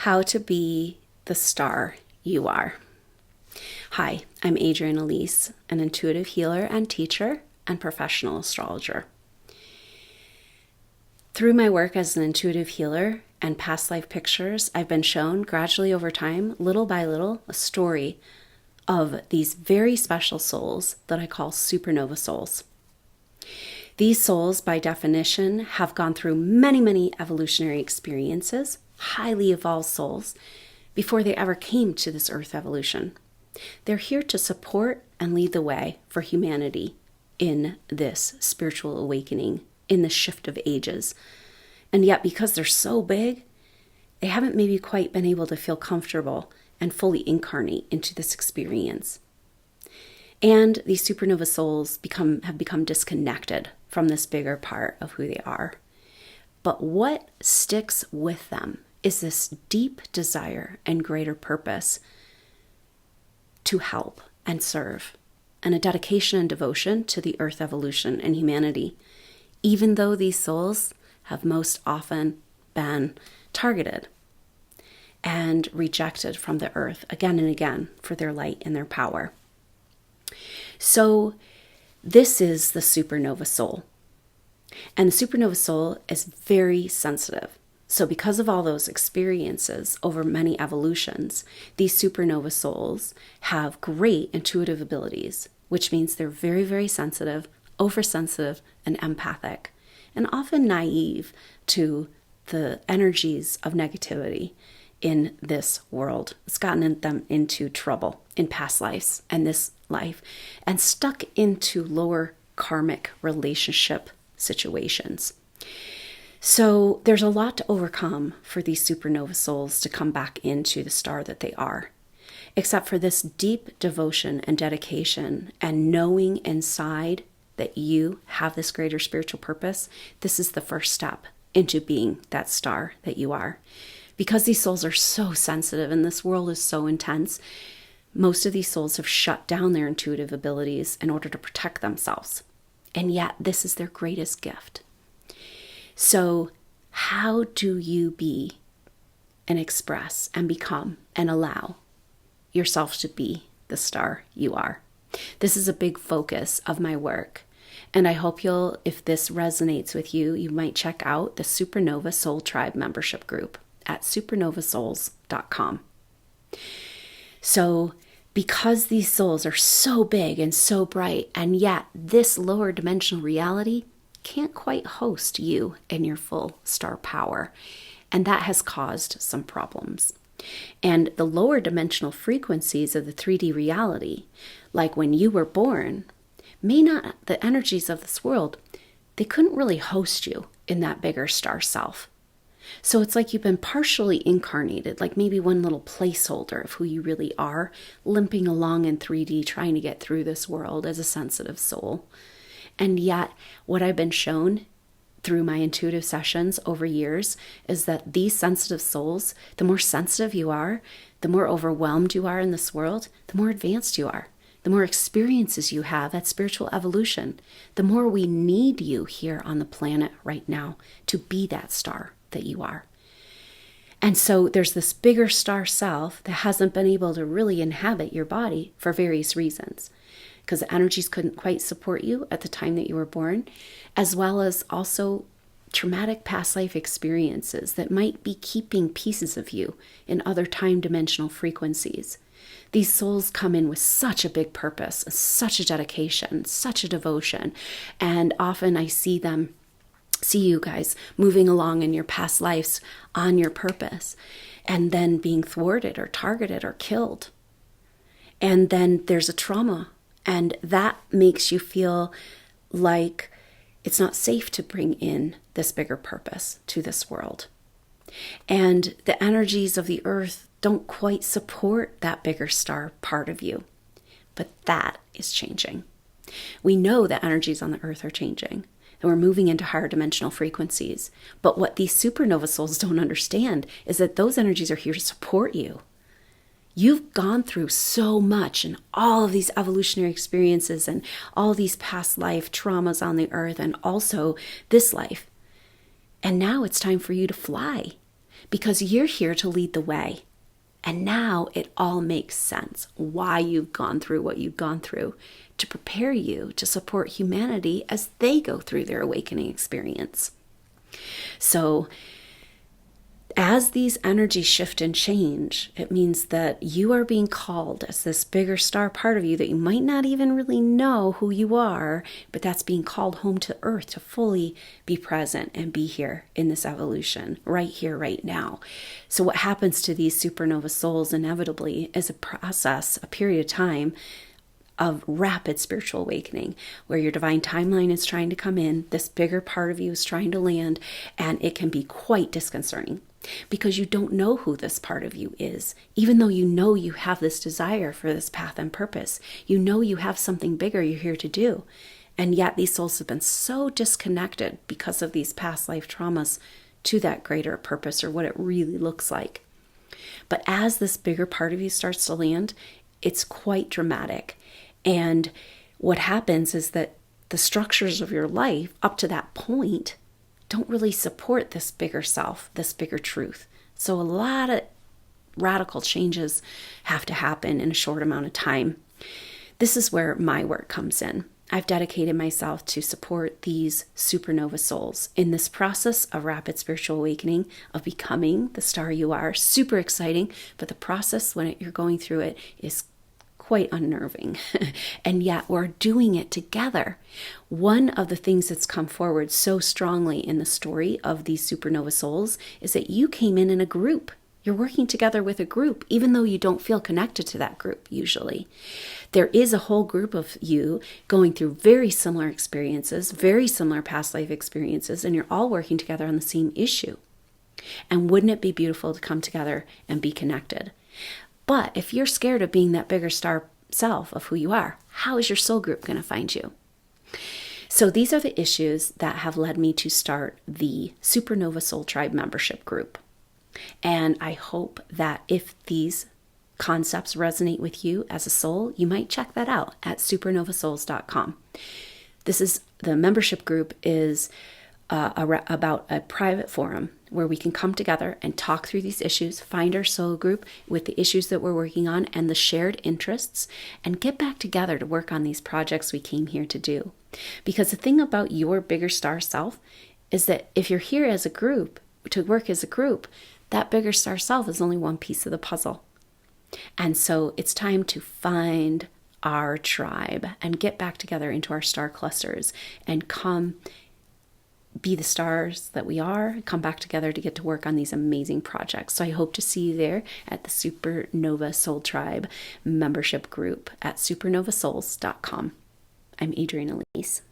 How to be the star you are. Hi, I'm Adrienne Elise, an intuitive healer and teacher and professional astrologer. Through my work as an intuitive healer and past life pictures, I've been shown gradually over time, little by little, a story of these very special souls that I call SuperNova Souls. These souls, by definition, have gone through many, many evolutionary experiences, highly evolved souls, before they ever came to this earth evolution. They're here to support and lead the way for humanity in this spiritual awakening, in the shift of ages. And yet, because they're so big, they haven't maybe quite been able to feel comfortable and fully incarnate into this experience. And these supernova souls have become disconnected from this bigger part of who they are. But what sticks with them is this deep desire and greater purpose to help and serve, and a dedication and devotion to the earth evolution and humanity, even though these souls have most often been targeted and rejected from the earth again and again for their light and their power. So this is the supernova soul. And the supernova soul is very sensitive. So because of all those experiences over many evolutions, these supernova souls have great intuitive abilities, which means they're very, very sensitive, oversensitive, and empathic, and often naive to the energies of negativity in this world. It's gotten them into trouble in past lives and this life, and stuck into lower karmic relationship situations. So there's a lot to overcome for these supernova souls to come back into the star that they are. Except for this deep devotion and dedication and knowing inside that you have this greater spiritual purpose, this is the first step into being that star that you are. Because these souls are so sensitive and this world is so intense, most of these souls have shut down their intuitive abilities in order to protect themselves. And yet this is their greatest gift. So how do you be and express and become and allow yourself to be the star you are? This is a big focus of my work. And I hope if this resonates with you, you might check out the SuperNova Soul Tribe membership group at supernovasouls.com. So because these souls are so big and so bright, and yet this lower dimensional reality can't quite host you in your full star power. And that has caused some problems. And the lower dimensional frequencies of the 3D reality, like when you were born, the energies of this world, they couldn't really host you in that bigger star self. So it's like you've been partially incarnated, like maybe one little placeholder of who you really are, limping along in 3D, trying to get through this world as a sensitive soul. And yet, what I've been shown through my intuitive sessions over years is that these sensitive souls, the more sensitive you are, the more overwhelmed you are in this world, the more advanced you are. The more experiences you have at spiritual evolution, the more we need you here on the planet right now to be that star that you are. And so there's this bigger star self that hasn't been able to really inhabit your body for various reasons. Because the energies couldn't quite support you at the time that you were born, as well as also traumatic past life experiences that might be keeping pieces of you in other time dimensional frequencies. These souls come in with such a big purpose, such a dedication, such a devotion, and often I see you guys moving along in your past lives on your purpose, and then being thwarted or targeted or killed. And then there's a trauma. And that makes you feel like it's not safe to bring in this bigger purpose to this world. And the energies of the earth don't quite support that bigger star part of you. But that is changing. We know that energies on the earth are changing, and we're moving into higher dimensional frequencies. But what these supernova souls don't understand is that those energies are here to support you. You've gone through so much and all of these evolutionary experiences and all these past life traumas on the earth and also this life. And now it's time for you to fly. because you're here to lead the way. And now it all makes sense why you've gone through what you've gone through, to prepare you to support humanity as they go through their awakening experience. So as these energies shift and change, it means that you are being called as this bigger star part of you that you might not even really know who you are, but that's being called home to earth to fully be present and be here in this evolution, right here, right now. So what happens to these supernova souls inevitably is a process, a period of time of rapid spiritual awakening, where your divine timeline is trying to come in, this bigger part of you is trying to land, and it can be quite disconcerting because you don't know who this part of you is, even though you know you have this desire for this path and purpose. You know you have something bigger you're here to do, and yet these souls have been so disconnected because of these past life traumas to that greater purpose or what it really looks like. But as this bigger part of you starts to land, it's quite dramatic. And what happens is that the structures of your life up to that point don't really support this bigger self, this bigger truth. So a lot of radical changes have to happen in a short amount of time. This is where my work comes in. I've dedicated myself to support these supernova souls in this process of rapid spiritual awakening, of becoming the star you are. Super exciting, but the process when you're going through it is quite unnerving. And yet we're doing it together. One of the things that's come forward so strongly in the story of these supernova souls is that you came in a group. You're working together with a group, even though you don't feel connected to that group usually. There is a whole group of you going through very similar experiences, very similar past life experiences, and you're all working together on the same issue. And wouldn't it be beautiful to come together and be connected? But if you're scared of being that bigger star self of who you are, how is your soul group going to find you? So these are the issues that have led me to start the SuperNova Soul Tribe membership group. And I hope that if these concepts resonate with you as a soul, you might check that out at supernovasouls.com. The membership group is about a private forum where we can come together and talk through these issues, find our soul group with the issues that we're working on and the shared interests, and get back together to work on these projects we came here to do. Because the thing about your bigger star self is that if you're here as a group, to work as a group, that bigger star self is only one piece of the puzzle. And so it's time to find our tribe and get back together into our star clusters and come be the stars that we are, come back together to get to work on these amazing projects. So I hope to see you there at the SuperNova Soul Tribe membership group at supernovasouls.com. I'm Adrienne Elise.